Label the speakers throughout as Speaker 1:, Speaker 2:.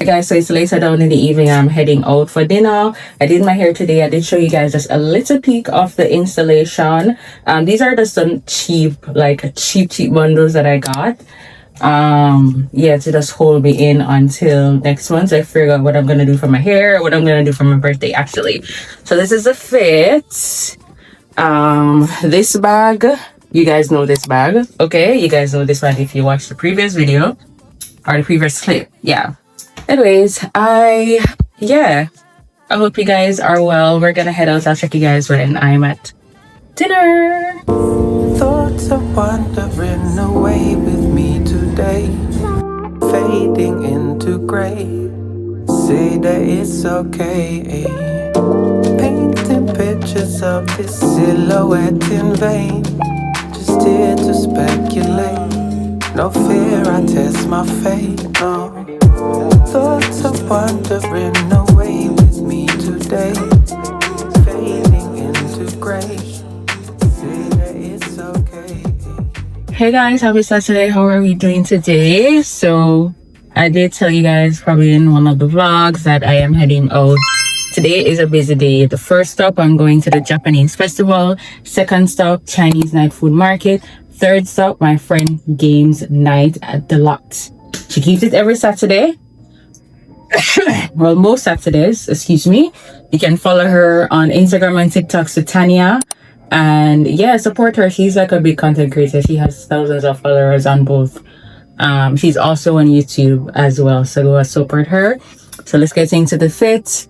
Speaker 1: Guys, so it's later down in the evening. I'm heading out for dinner. I did my hair today. I did show you guys just a little peek of the installation. These are just some cheap bundles that I got. Yeah, to just hold me in until next month. I figure out what I'm gonna do for my hair, what I'm gonna do for my birthday actually. So this is the fit. This bag, you guys know this bag. Okay, you guys know this bag if you watched the previous video or the previous clip. Yeah. Anyways, I hope you guys are well. We're gonna head out. I'll check you guys when I'm at dinner.
Speaker 2: Thoughts are wandering away with me today, fading into gray. Say that it's okay, painting pictures of this silhouette in vain. Just here to speculate, no fear I test my fate, no. Thoughts are wandering away with me today, fading into gray. Say that it's okay.
Speaker 1: Hey guys, happy Saturday. How are we doing today? So I did tell you guys probably in one of the vlogs that I am heading out. Today is a busy day. The first stop, I'm going to the Japanese festival. Second stop, Chinese night food market. Third stop, my friend games night at the lot. She keeps it every Saturday. Well, most Saturdays, excuse me. You can follow her on Instagram and TikTok, Tanya. And yeah, support her. She's like a big content creator. She has thousands of followers on both. She's also on YouTube as well. So go support her. So let's get into the fit.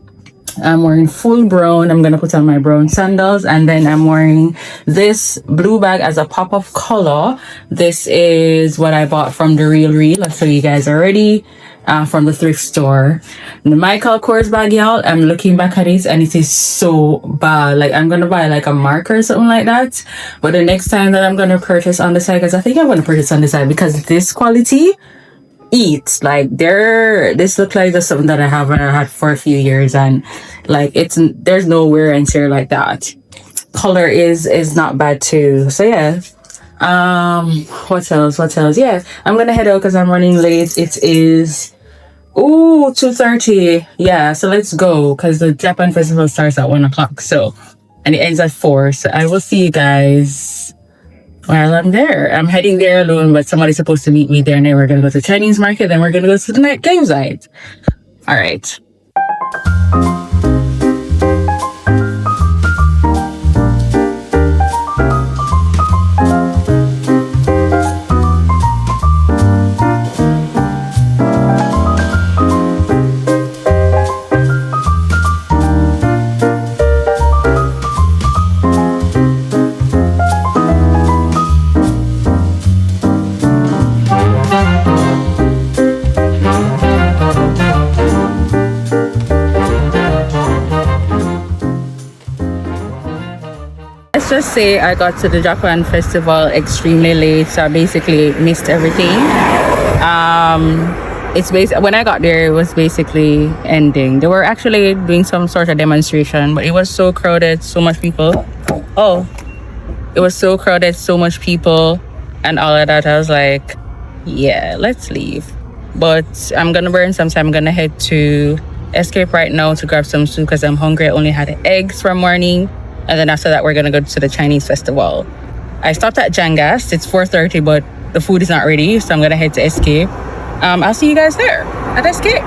Speaker 1: I'm wearing full brown. I'm gonna put on my brown sandals, and then I'm wearing this blue bag as a pop of color. This is what I bought from the Real. I'll show you guys already. From the thrift store. The Michael Kors bag, y'all. I'm looking back at it and it is so bad. Like, I'm gonna buy like a marker or something like that. But the next time that I'm gonna purchase on the side, because I think I'm gonna purchase on the side because this quality eats. Like, this looks like just something that I haven't had for a few years, and like there's no wear and tear like that. Color is not bad too. So yeah. What else? Yeah, I'm gonna head out because I'm running late. It is 2:30. Yeah, so let's go because the Japan festival starts at 1:00. So, and it ends at 4. So I will see you guys while I'm there. I'm heading there alone, but somebody's supposed to meet me there, and then we're gonna go to Chinese market, then we're gonna go to the night game site. All right. Just say I got to the Japan festival extremely late, so I basically missed everything. When I got there, it was basically ending. They were actually doing some sort of demonstration, but it was so crowded, so much people. It was so crowded, so much people, and all of that. I was like, yeah, let's leave. But I'm gonna burn some time. I'm gonna head to Escape right now to grab some food because I'm hungry. I only had eggs from morning. And then after that, we're going to go to the Chinese festival. I stopped at Jangas. It's 4:30, but the food is not ready. So I'm going to head to Escape. I'll see you guys there at Escape.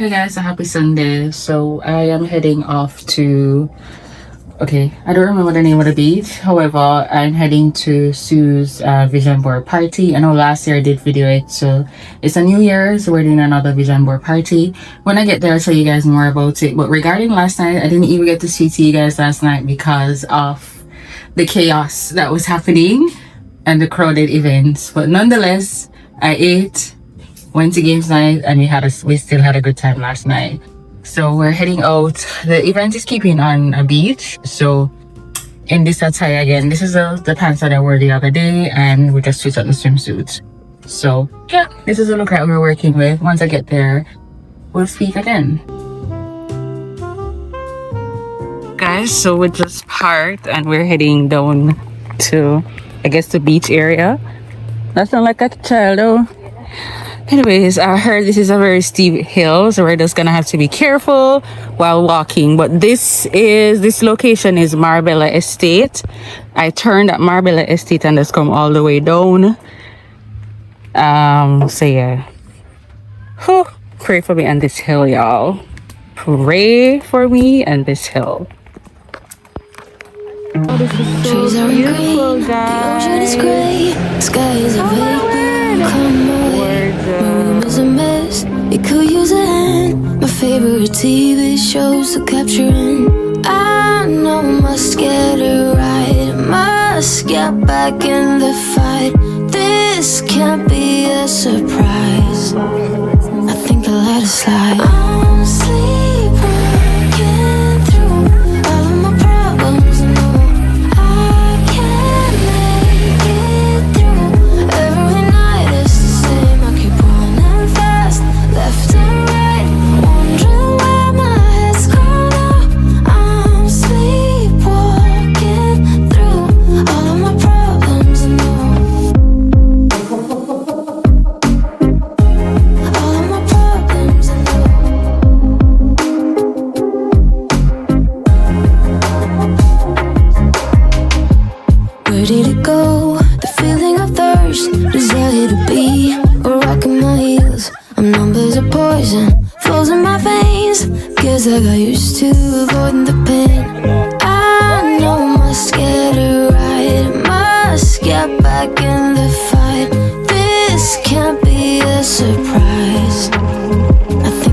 Speaker 1: Hey guys, a happy Sunday. So I am heading off to, okay, I don't remember the name of the beach. However, I'm heading to Sue's vision board party. I know last year I did video it, so it's a new year, so we're doing another vision board party. When I get there, I'll tell you guys more about it. But regarding last night, I didn't even get to speak to you guys last night because of the chaos that was happening and the crowded events. But nonetheless, I ate, went to games night, and we still had a good time last night. So we're heading out. The event is keeping on a beach. So in this attire again, this is the pants that I wore the other day, and we just switched out the swimsuits. So yeah, this is the look that we're working with. Once I get there, we'll speak again. Guys, so we just parked and we're heading down to, I guess, the beach area. That's not like a child though. Anyways, I heard this is a very steep hill, so we're just gonna have to be careful while walking. But this location is Marbella Estate. I turned at Marbella Estate and just come all the way down. So yeah. Whew. Pray for me on this hill, y'all. Pray for me and this hill. Oh, this is so
Speaker 3: Trees are
Speaker 1: beautiful,
Speaker 3: green,
Speaker 1: guys.
Speaker 3: the ocean is gray, sky is a vapor. Come away, my room is a mess. It could use a hand. My favorite TV shows to capturing. I know I must get it right. Must get back in the fight. This can't be a surprise. I think I'll let it slide. I'm sleepwalking through all of my problems. Where did it go? The feeling of thirst, desire to be rocking my heels. I'm numb as a poison, flows in my veins. Guess I got used to avoiding the pain. I know I must get it right. Must get back in the fight. This can't be a surprise. I think